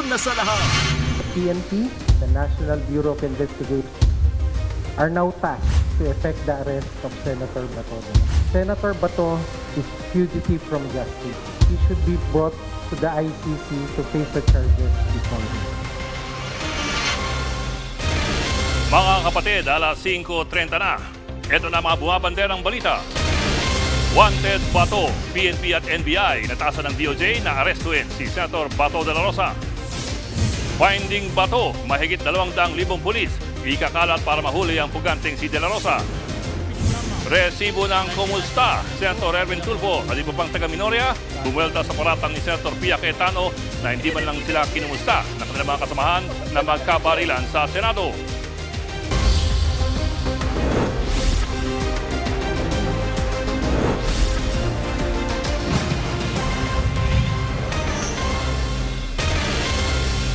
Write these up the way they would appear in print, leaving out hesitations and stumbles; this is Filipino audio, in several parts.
una sa lahat. PNP, the National Bureau of Investigation, are now tasked to effect the arrest of Senator Bato. Senator Bato is fugitive from justice. He should be brought to the ICC to face the charges before him. Mga kapatid, alas 5:30 na. Ito na mga bumabanderang balita. Wanted Bato, PNP at NBI nataasan ng DOJ na arestuin si Senator Bato de la Rosa. Finding Bato, mahigit 200,000 pulis ikakalat para mahuli ang puganteng si de la Rosa. Resibo ng kumusta, Senator Erwin Tulfo at iba pang taga-Minoria, bumuelta sa paratang ni Senator Pia Cayetano na hindi man lang sila kinumusta ng kanilang mga kasamahan na magkabarilan sa Senado.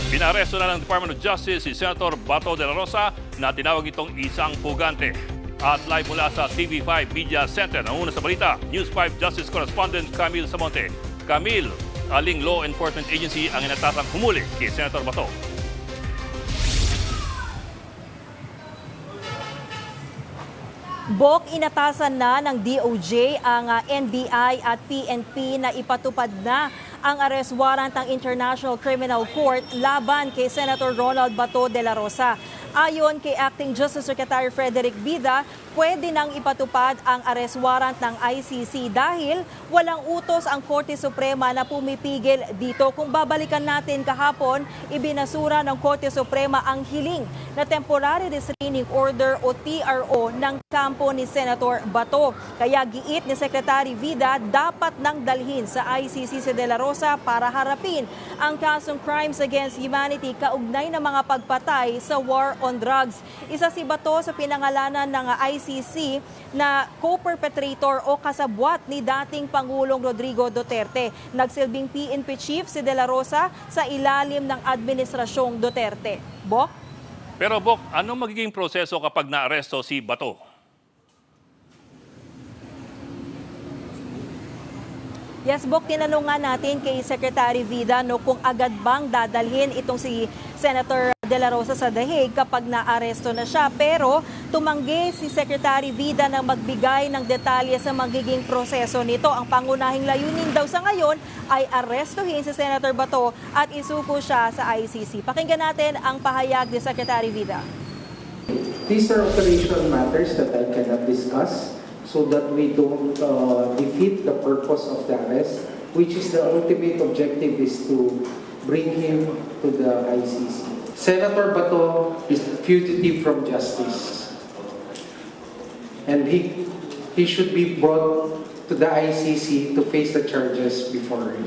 Inaresto na ng Department of Justice si Senator Bato de la Rosa na tinawag itong isang pugante. At live mula sa TV5 Media Center, ang una sa balita, News 5 Justice Correspondent Camille Samonte. Camille, aling law enforcement agency ang inatasang humuli kay Senator Bato? Bok, inatasan na ng DOJ ang NBI at PNP na ipatupad na ang arrest warrant ng International Criminal Court laban kay Senator Ronald Bato de la Rosa. Ayon kay Acting Justice Secretary Frederick Bida, pwede nang ipatupad ang arrest warrant ng ICC dahil walang utos ang Korte Suprema na pumipigil dito. Kung babalikan natin kahapon, ibinasura ng Korte Suprema ang hiling na Temporary Restraining Order o TRO ng kampo ni Senator Bato. Kaya giit ni Secretary Vida, dapat nang dalhin sa ICC si de la Rosa para harapin ang kasong crimes against humanity kaugnay ng mga pagpatay sa war on drugs. Isa si Bato sa pinangalanan ng ICC na co-perpetrator o kasabwat ni dating Pangulong Rodrigo Duterte. Nagsilbing PNP chief si de la Rosa sa ilalim ng Administrasyong Duterte. Bok? Pero Bok, anong magiging proseso kapag naaresto si Bato? Yes, Bok, tinanong nga natin kay Secretary Vida kung agad bang dadalhin itong si Senator de la Rosa sa The Hague kapag naaresto na siya. Pero tumanggi si Secretary Vida na magbigay ng detalye sa magiging proseso nito. Ang pangunahing layunin daw sa ngayon ay arestuhin si Senator Bato at isuko siya sa ICC. Pakinggan natin ang pahayag ni Secretary Vida. These are operational matters that I cannot discuss so that we don't defeat the purpose of the arrest, which is the ultimate objective is to bring him to the ICC. Senator Bato is fugitive from justice, and he should be brought to the ICC to face the charges before him.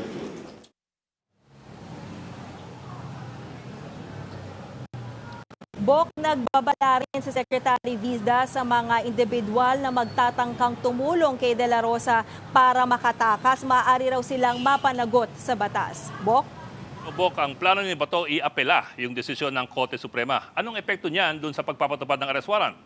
Bok, nagbabala rin si Secretary Vida sa mga individual na magtatangkang tumulong kay de la Rosa para makatakas. Maaari raw silang mapanagot sa batas. Bok? Bok, ang plano ni Bato i-apela yung desisyon ng Korte Suprema. Anong epekto niyan dun sa pagpapatupad ng arrest warrant?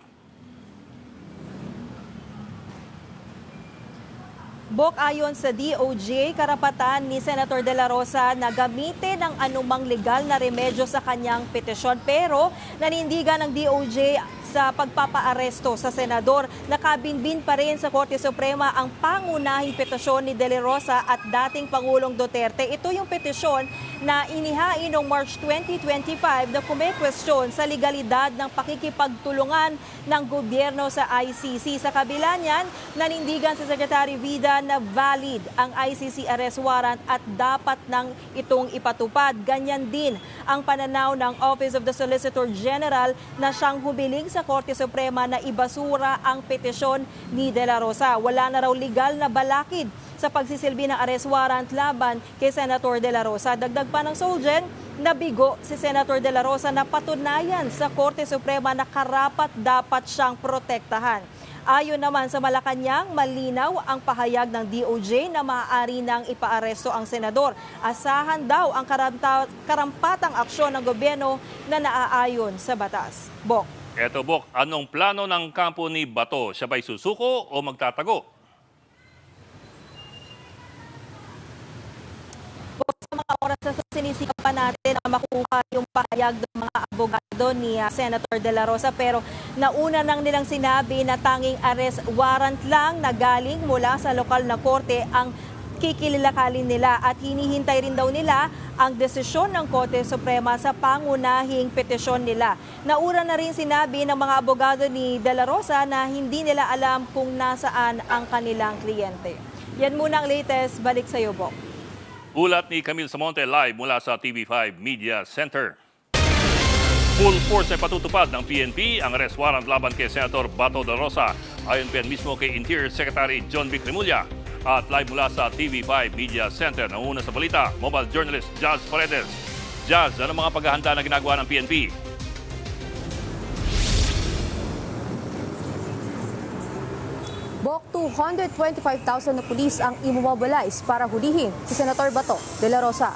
Bok, ayon sa DOJ, karapatan ni Senator de la Rosa na gamitin ang anumang legal na remedyo sa kanyang petisyon. Pero nanindigan ng DOJ sa pagpapaaresto sa senador. Nakabinbin pa rin sa Korte Suprema ang pangunahing petisyon ni de la Rosa at dating Pangulong Duterte. Ito yung petisyon na inihain noong March 2025 na kumekwestiyon sa legalidad ng pakikipagtulungan ng gobyerno sa ICC. Sa kabila niyan, nanindigan si Secretary Vida na valid ang ICC arrest warrant at dapat nang itong ipatupad. Ganyan din ang pananaw ng Office of the Solicitor General na siyang humiling sa Korte Suprema na ibasura ang petisyon ni de la Rosa. Wala na raw legal na balakid sa pagsisilbi ng arrest warrant laban kay Senator de la Rosa. Dagdag pa ng Solgen, nabigo si Senator de la Rosa na patunayan sa Korte Suprema na karapat-dapat siyang protektahan. Ayon naman sa Malacanang, malinaw ang pahayag ng DOJ na maaari nang ipaaresto ang senador. Asahan daw ang karampatang aksyon ng gobyerno na naaayon sa batas. Bok. Eto Bok, anong plano ng kampo ni Bato? Siya ba'y susuko o magtatago? Sa mga oras na sinisikapan natin makuha yung pahayag ng mga abogado ni Senator De La Rosa, pero nauna nang nilang sinabi na tanging arrest warrant lang na galing mula sa lokal na korte ang kikilalakalin nila at hinihintay rin daw nila ang desisyon ng Korte Suprema sa pangunahing petisyon nila. Nauna na rin sinabi ng mga abogado ni De La Rosa na hindi nila alam kung nasaan ang kanilang kliyente. Yan muna ang latest. Balik sa iyo, Bok. Ulat ni Camille Samonte live mula sa TV5 Media Center. Full force ay patutupad ng PNP ang arrest warrant laban kay Senator Bato de la Rosa. Ayon pa yan mismo kay Interior Secretary John Vic Remulla. At live mula sa TV5 Media Center, nauna sa balita, mobile journalist Jazz Paredes. Jazz, ano mga paghahanda na ginagawa ng PNP? Bok, 225,000 na pulis ang imobilize para hulihin si Senator Bato de la Rosa.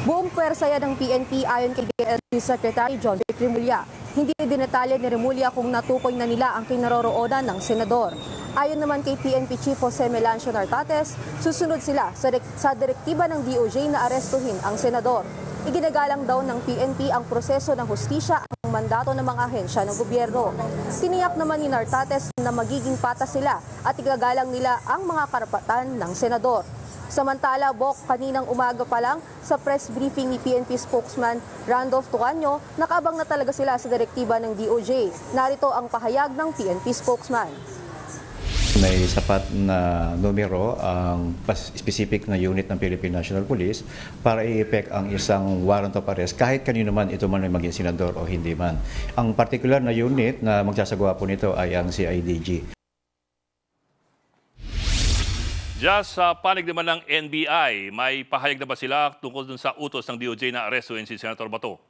Buong pwersa yan ng PNP ayon kay DND Secretary John Vic Remulla. Hindi dinetalye ni Remulla kung natukoy na nila ang kinaroroonan ng senador. Ayon naman kay PNP Chief Jose Melancio Nartates, susunod sila sa direktiba ng DOJ na arestuhin ang senador. Iginagalang daw ng PNP ang proseso ng hustisya ang mandato ng mga ahensya ng gobyerno. Tiniyak naman ni Nartates na magiging patas sila at igagalang nila ang mga karapatan ng senador. Samantala, Bok, kaninang umaga pa lang sa press briefing ni PNP spokesman Randolph Tuanyo, nakaabang na talaga sila sa direktiba ng DOJ. Narito ang pahayag ng PNP spokesman. May sapat na numero ang specific na unit ng Philippine National Police para i-effect ang isang warrant of arrest kahit kanino man ito man ay maging senador o hindi man. Ang particular na unit na magsasagawa po nito ay ang CIDG. Just sa panig naman ng NBI, may pahayag na ba sila tungkol dun sa utos ng DOJ na arestuhin si Senator Bato?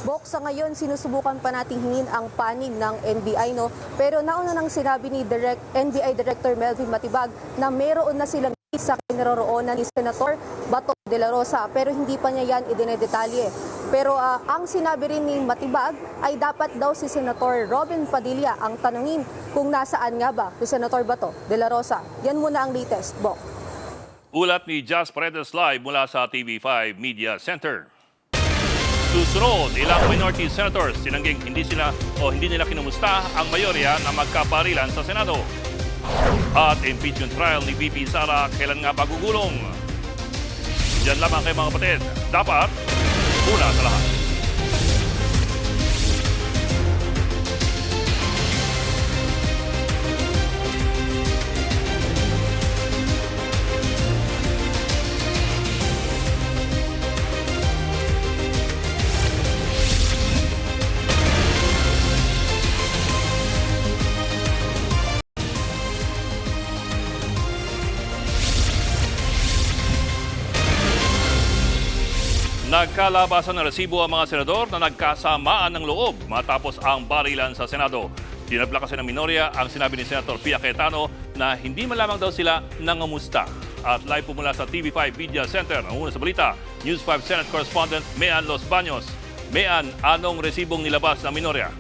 Bok, sa ngayon, sinusubukan pa nating hingin ang panig ng NBI, no? Pero nauna nang sinabi ni NBI Director Melvin Matibag na meron na silang sa kinaroroonan ni Senator Bato de la Rosa, pero hindi pa niya yan idinedetalye. Pero ang sinabi rin ni Matibag ay dapat daw si Senator Robin Padilla ang tanungin kung nasaan nga ba si Senator Bato de la Rosa. Yan muna ang latest, Bok. Ulat ni Jazz Paredes live mula sa TV5 Media Center. Susunod, ilang minority senators sinangging hindi nila kinumusta ang mayorya na magkaparilan sa Senado. At impeachment trial ni VP Sara, kailan nga pagugulong? Diyan lamang kayo mga kapatid. Dapat, una sa lahat. Nagkalabasan ng resibo ang mga senador na nagkasamaan ng loob matapos ang barilan sa Senado. Tinabla kasi ng minorya ang sinabi ni Senator Pia Cayetano na hindi malamang daw sila nangamusta. At live po mula sa TV5 Media Center, ang una sa balita, News 5 Senate Correspondent Mean Los Baños. Mean, anong resibong nilabas ng minorya?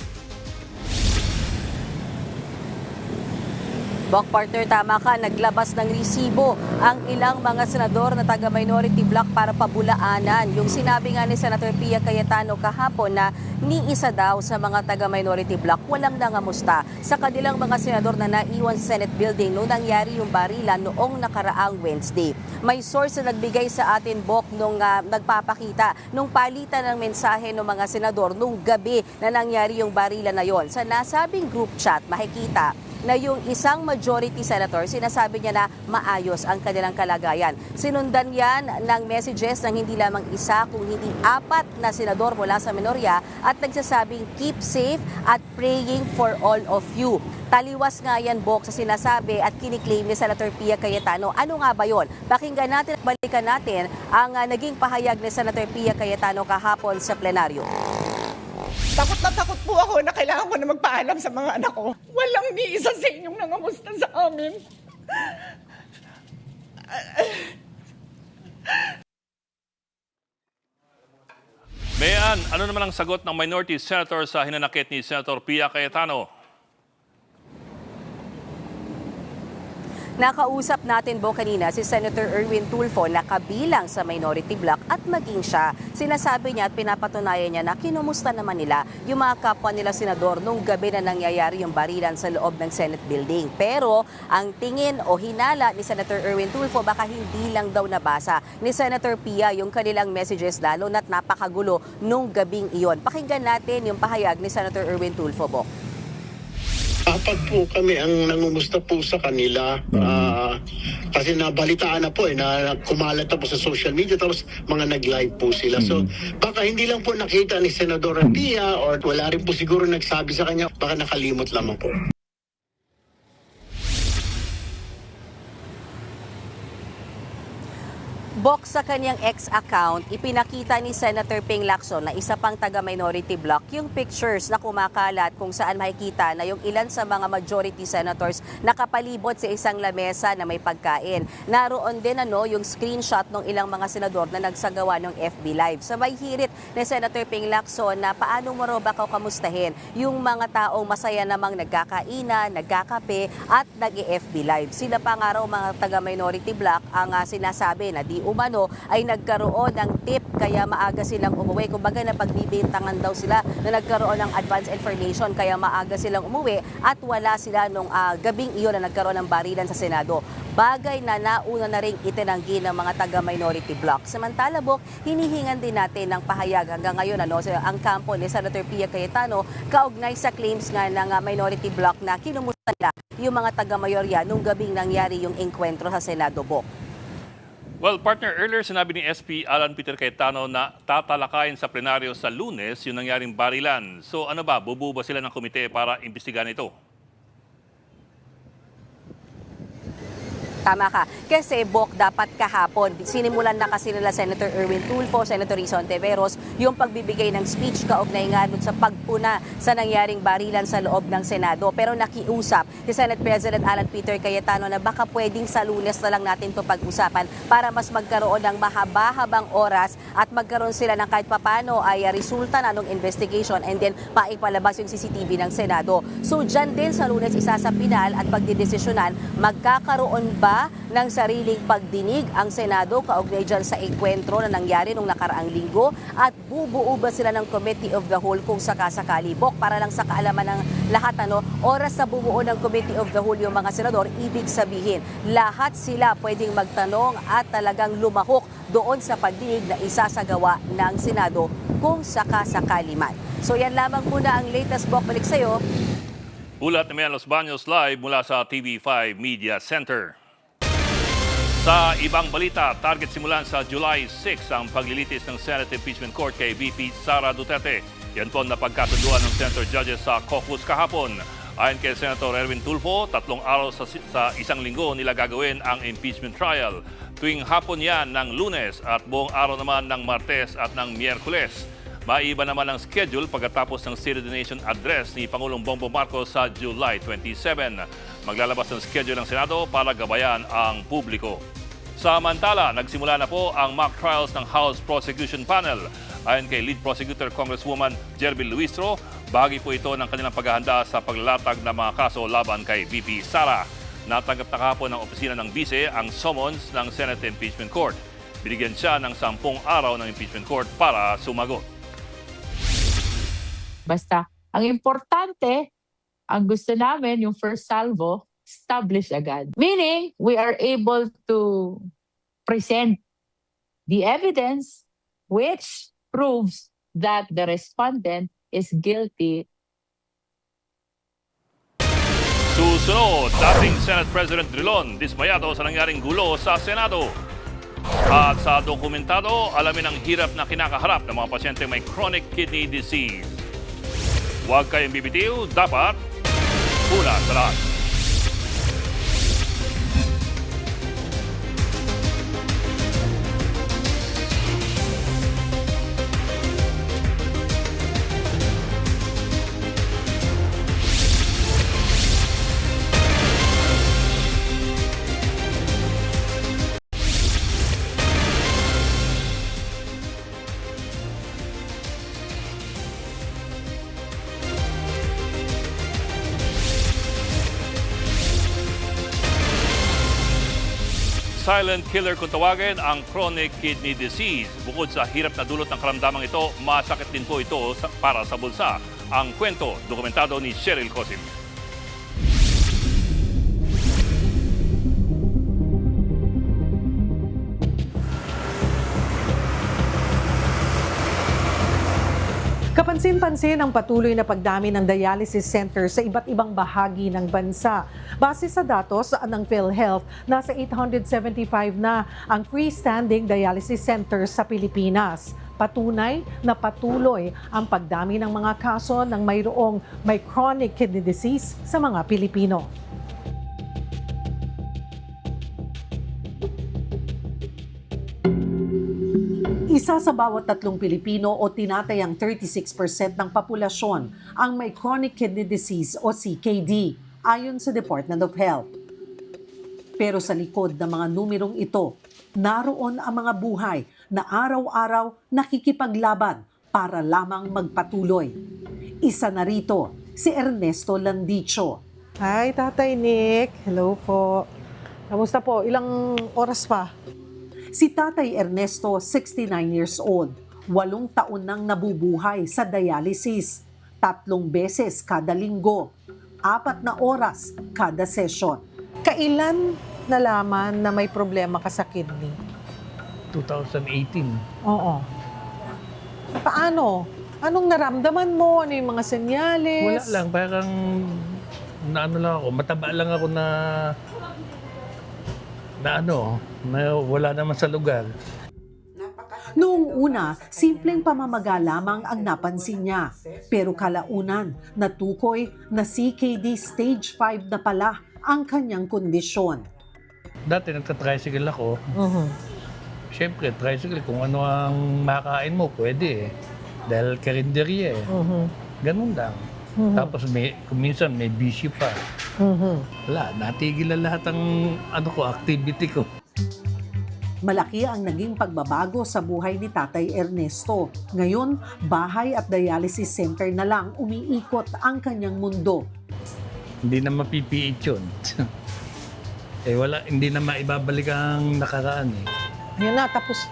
Bok, partner, tama ka, naglabas ng resibo ang ilang mga senador na taga-minority bloc para pabulaanan. Yung sinabi nga ni Senator Pia Cayetano kahapon na ni isa daw sa mga taga-minority bloc walang nangamusta sa kanilang mga senador na naiwan sa Senate building noong nangyari yung barilan noong nakaraang Wednesday. May source na nagbigay sa atin, Bok, nung nagpapakita nung palitan ng mensahe ng mga senador nung gabi na nangyari yung barilan na yon. Sa nasabing group chat, makikita na yung isang majority senator, sinasabi niya na maayos ang kanilang kalagayan. Sinundan yan ng messages ng hindi lamang isa, kung hindi apat na senador mula sa minorya at nagsasabing keep safe at praying for all of you. Taliwas nga yan, Bok, sa sinasabi at kiniklaim ni Senator Pia Cayetano. Ano nga ba yon? Pakinggan natin at balikan natin ang naging pahayag ni Senator Pia Cayetano kahapon sa plenaryo. Takot na takot po ako na kailangan ko na magpaalam sa mga anak ko. Walang ni isa sa inyong nangamusta sa amin. Mean, ano naman ang sagot ng minority senator sa hinanakit ni Senator Pia Cayetano? Nakausap natin kanina si Senator Erwin Tulfo na kabilang sa minority bloc at maging siya. Sinasabi niya at pinapatunayan niya na kinumusta naman nila yung mga kapwa nila senador nung gabi na nangyayari yung barilan sa loob ng Senate building. Pero ang tingin o hinala ni Senator Erwin Tulfo baka hindi lang daw nabasa ni Senator Pia yung kanilang messages lalo na't napakagulo nung gabing iyon. Pakinggan natin yung pahayag ni Senator Erwin Tulfo, Bok. Apat po kami ang nangumusta po sa kanila kasi nabalitaan na po na kumalat na po sa social media tapos mga nag-live po sila. So baka hindi lang po nakita ni Senadora Pia or wala rin po siguro nagsabi sa kanya, baka nakalimot lamang po. Bok, sa kanyang X-account, ipinakita ni Senator Ping Lacson na isa pang taga-minority bloc yung pictures na kumakalat kung saan makikita na yung ilan sa mga majority senators nakapalibot sa isang lamesa na may pagkain. Naroon din yung screenshot ng ilang mga senador na nagsagawa ng FB Live. Sabay hirit ni Senator Ping Lacson na paano mo raw ba kamustahin yung mga taong masaya namang nagkakainan, nagkakape at nag-FB Live. Sila pa nga raw mga taga-minority bloc ang sinasabi na di umano ay nagkaroon ng tip kaya maaga silang umuwi. Kumbaga napagbibintangan daw sila na nagkaroon ng advance information kaya maaga silang umuwi at wala sila nung gabing iyon na nagkaroon ng barilan sa Senado. Bagay na nauna na rin itinanggi ng mga taga-minority bloc. Samantala, Bok, hinihingan din natin ng pahayag hanggang ngayon ang kampo ni Senator Pia Cayetano kaugnay sa claims nga ng minority bloc na kinumusta nila yung mga taga-mayorya nung gabing nangyari yung enkwentro sa Senado, Bok. Well, partner, earlier sinabi ni SP Alan Peter Cayetano na tatalakayin sa plenaryo sa Lunes yung nangyaring barilan. So ano ba, bubuo ba sila ng komite para imbestigahan ito? Tama ka. Kasi, Bok, dapat kahapon, sinimulan na kasi nila Senator Erwin Tulfo, Senator Risa Ontiveros, yung pagbibigay ng speech kaugnay nga dun sa pagpuna sa nangyaring barilan sa loob ng Senado. Pero nakiusap si Senate President Alan Peter Cayetano na baka pwedeng sa Lunes na lang natin ito pag-usapan para mas magkaroon ng mahaba-habang oras at magkaroon sila ng kahit papano ay resulta na ng investigation and then maipalabas yung CCTV ng Senado. So, dyan din sa Lunes isa sa pinal at pagdidesisyonan, magkakaroon ba ng sariling pagdinig ang Senado kaugnay dyan sa enkwentro na nangyari nung nakaraang linggo at bubuo ba sila ng Committee of the Whole kung sakasakali, Bok, para lang sa kaalaman ng lahat oras sa bumuo ng Committee of the Whole yung mga senador, ibig sabihin lahat sila pwedeng magtanong at talagang lumahok doon sa pagdinig na isasagawa ng Senado kung sakasakali man. So yan lamang muna ang latest, Bok. Balik sa'yo. Ulat ni Mian Los Baños live mula sa TV5 Media Center. Sa ibang balita, target simulan sa July 6 ang paglilitis ng Senate Impeachment Court kay VP Sara Duterte. Yan po ang napagkasunduan ng Senator Judges sa caucus kahapon. Ayon kay Senator Erwin Tulfo, 3 araw sa isang linggo nila gagawin ang impeachment trial. Tuwing hapon yan ng Lunes at buong araw naman ng Martes at ng Miyerkules. Maiba naman ang schedule pagkatapos ng State of the Nation address ni Pangulong Bongbong Marcos sa July 27. Maglalabas ng schedule ng Senado para gabayan ang publiko. Samantala, nagsimula na po ang mock trials ng House Prosecution Panel. Ayon kay Lead Prosecutor Congresswoman Jerby Luistro, bahagi po ito ng kanilang paghahanda sa paglalatag ng mga kaso laban kay VP Sara. Natanggap na kahapon ng opisina ng Bise ang summons ng Senate Impeachment Court. Binigyan siya ng 10 araw ng Impeachment Court para sumagot. Basta, ang importante, ang gusto namin, yung first salvo, establish agad. Meaning, we are able to present the evidence which proves that the respondent is guilty. Susunod, dating Senate President Drilon, dismayado sa nangyaring gulo sa Senado. At sa dokumentado, alamin ang hirap na kinakaharap ng mga pasyente may chronic kidney disease. Huwag kayong bibitiw, dapat una sa lahat. silent killer kung tawagin ang chronic kidney disease. Bukod sa hirap na dulot ng karamdamang ito, masakit din po ito para sa bulsa. Ang kwento, dokumentado ni Cheryl Cosim. Kapansin-pansin ang patuloy na pagdami ng dialysis center sa iba't ibang bahagi ng bansa. Base sa datos ng PhilHealth, nasa 875 na ang freestanding dialysis centers sa Pilipinas. Patunay na patuloy ang pagdami ng mga kaso ng mayroong may chronic kidney disease sa mga Pilipino. Isa sa bawat 3 Pilipino o tinatayang 36% ng populasyon ang may chronic kidney disease o CKD ayon sa Department of Health. Pero sa likod ng mga numerong ito, naroon ang mga buhay na araw-araw nakikipaglaban para lamang magpatuloy. Isa na rito, si Ernesto Landicho. Hi, Tatay Nick. Hello po. Kamusta po? Ilang oras pa? Si Tatay Ernesto, 69 years old, 8 taon nang nabubuhay sa dialysis, 3 beses kada linggo, 4 na oras kada session. Kailan nalaman na may problema ka sa kidney? 2018. Oo. Paano? Anong naramdaman mo? Ano yung mga senyales? Wala lang, parang naano lang ako, mataba lang ako na wala naman sa lugar. Noong una, simpleng pamamaga lamang ang napansin niya. Pero kalaunan, natukoy na CKD stage 5 na pala ang kanyang kondisyon. Dati nagka-tricycle ako. Siyempre, tricycle, kung ano ang makain mo, pwede eh. Dahil karinderya eh. Ganun lang. Tapos kung minsan may bisyo pa. Wala, natigil na lahat ang activity ko. Malaki ang naging pagbabago sa buhay ni Tatay Ernesto. Ngayon, bahay at dialysis center na lang umiikot ang kanyang mundo. Hindi na mapipiit yun. Hindi na maibabalik ang nakaraan eh. Ayan na, tapos.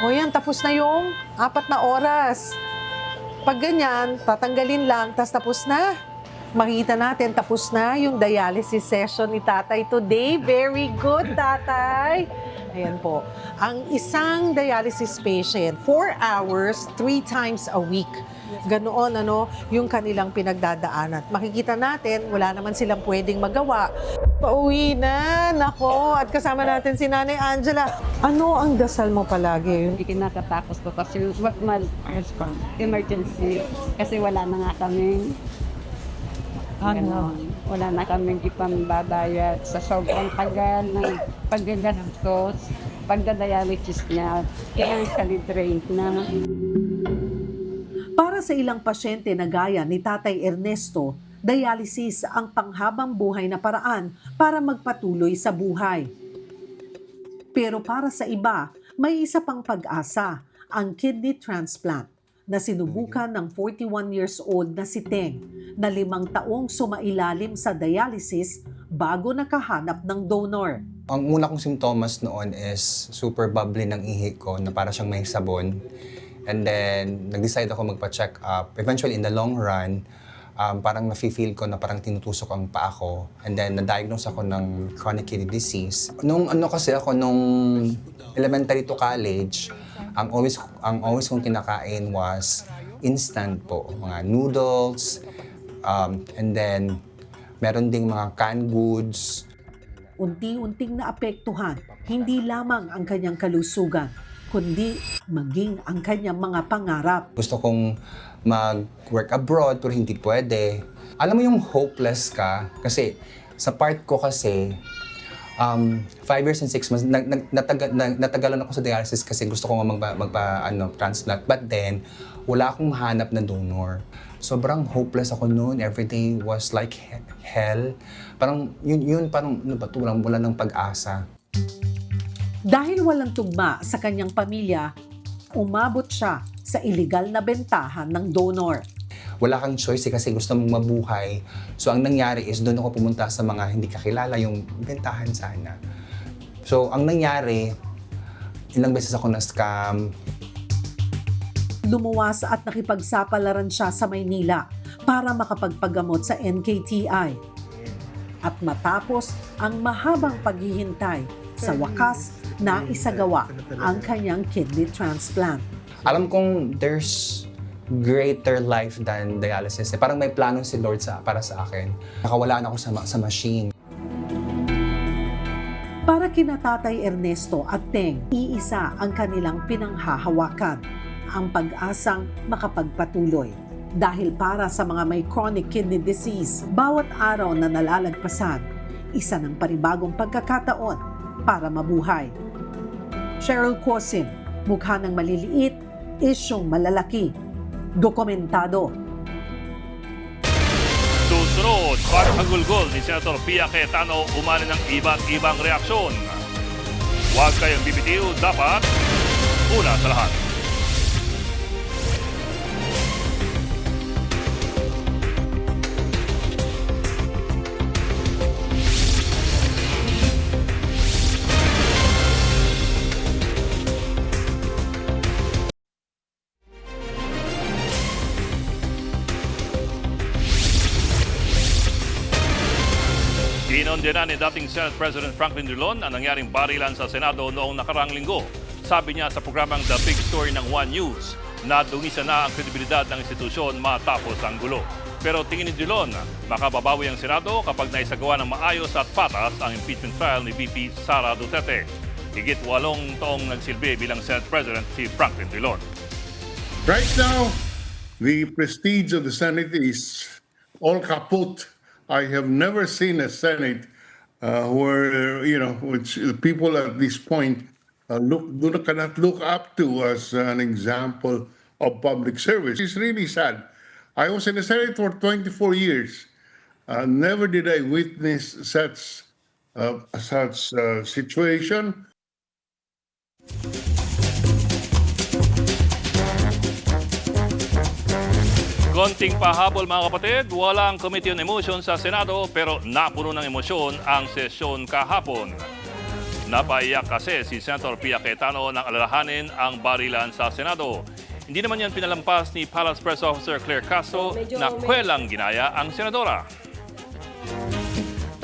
O yan, tapos na yung 4 na oras. Pag ganyan, tatanggalin lang, tapos na. Makita natin, tapos na yung dialysis session ni Tatay today. Very good, Tatay. Ayan po. Ang isang dialysis patient, 4 hours, 3 times a week. Ganoon, yung kanilang pinagdadaanan. Makikita natin, wala naman silang pwedeng magawa. Pauwi na, nako. At kasama natin si Nanay Angela. Ano ang dasal mo palagi? Hindi kinakatapos ko kasi emergency. Kasi wala na nga kami. Wala na kaming ipambabayad sa sobrang tagal ng paggagastos, pagdadialysis niya, kaya kalidrain na. Para sa ilang pasyente na gaya ni Tatay Ernesto, dialysis ang panghabang buhay na paraan para magpatuloy sa buhay. Pero para sa iba, may isa pang pag-asa, ang kidney transplant, na sinubukan ng 41 years old na si Teng, na 5 taong sumailalim sa dialysis bago nakahanap ng donor. Ang una kong simptomas noon is super bubbly ng ihi ko na para siyang may sabon. And then, nag-decide ako magpa-check up. Eventually, in the long run, parang nafe-feel ko na parang tinutusok ang paa ko. And then, na-diagnose ako ng chronic kidney disease. Nung elementary to college, ang always kong kinakain was instant po. Mga noodles, and then meron ding mga canned goods. Unti-unting naapektuhan, hindi lamang ang kanyang kalusugan, kundi maging ang kanyang mga pangarap. Gusto kong mag-work abroad pero hindi pwede. Alam mo yung hopeless ka? Kasi sa part ko kasi, 5 years and 6 months, natagalan ako sa dialysis kasi gusto ko nga transplant. But then, wala akong mahanap na donor. Sobrang hopeless ako noon. Every day was like hell. Parang wala ng pag-asa. Dahil walang tugma sa kanyang pamilya, umabot siya sa iligal na bentahan ng donor. Wala kang choice kasi gusto mong mabuhay. So ang nangyari is doon ako pumunta sa mga hindi kakilala, yung bentahan sana. So, ang nangyari, ilang beses ako na-scam. Lumuwas at nakipagsapalaran siya sa Maynila para makapagpagamot sa NKTI. At matapos ang mahabang paghihintay, sa wakas, naisagawa ang kanyang kidney transplant. Alam kong there's greater life than dialysis. Parang may plano si Lord para sa akin. Nakawalaan ako sa machine. Para kina Tatay Ernesto at Teng, iisa ang kanilang pinanghahawakan, ang pag-asang makapagpatuloy. Dahil para sa mga may chronic kidney disease, bawat araw na nalalagpasan, isa ng panibagong pagkakataon para mabuhay. Cheryl Cosim, mukha ng maliliit, isyong malalaki. Dokumentado. Susunod, pagkagulgol ni Senator Pia Cayetano umani ng iba't ibang reaksyon. Huwag kayong bibitiw, dapat una sa lahat. Inondenan ni dating Senate President Franklin Drilon ang nangyaring barilan sa Senado noong nakarang linggo. Sabi niya sa programang The Big Story ng One News na dungisan na ang kredibilidad ng institusyon matapos ang gulo. Pero tingin ni Drilon, makababawi ang Senado kapag naisagawa ng maayos at patas ang impeachment trial ni VP Sara Duterte. Higit 8 taong nagsilbi bilang Senate President si Franklin Drilon. Right now, the prestige of the Senate is all kaput. I have never seen a Senate where, which people at this point cannot look up to as an example of public service. It's really sad. I was in the Senate for 24 years. Never did I witness such situation. Konting pahabol mga kapatid, walang Committee on Emotion sa Senado pero napuno ng emosyon ang sesyon kahapon. Napaiyak kasi si Senator Pia Cayetano nang alalahanin ang barilan sa Senado. Hindi naman yan pinalampas ni Palace Press Officer Claire Castro na kwelang ginaya ang senadora.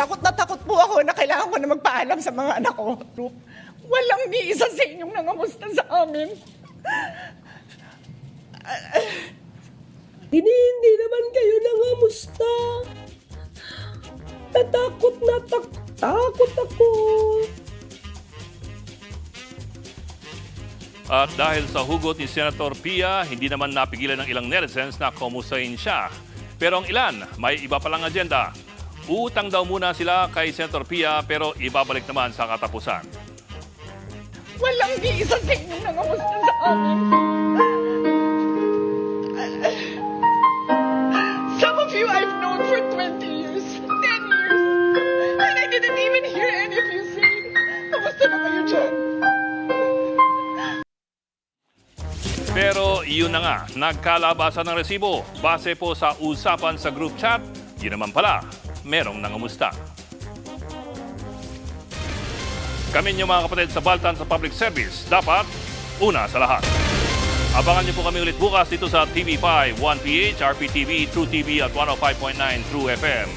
Takot na takot po ako na kailangan ko na magpaalam sa mga anak ko. Walang ni isa sa inyong nangamusta sa amin. Hindi naman kayo nangamusta. Natakot ako. At dahil sa hugot ni Senator Pia, hindi naman napigilan ng ilang netizens na kumustahin siya. Pero ang ilan, may iba palang agenda. Utang daw muna sila kay Senator Pia pero ibabalik naman sa katapusan. Walang ni isa sa inyong nangamusta sa amin. Some of you I've known for 20 years, 10 years, and I didn't even hear any of you saying, kamusta na kayo dyan? Pero yun na nga, nagkalabasan ng resibo. Base po sa usapan sa group chat, yun naman pala, merong nangamusta. Kami niyo mga kapatid sa Baltan sa Public Service, dapat una sa lahat. Abangan niyo po kami ulit bukas dito sa TV5, 1PH, RPTV, True TV at 105.9 True FM.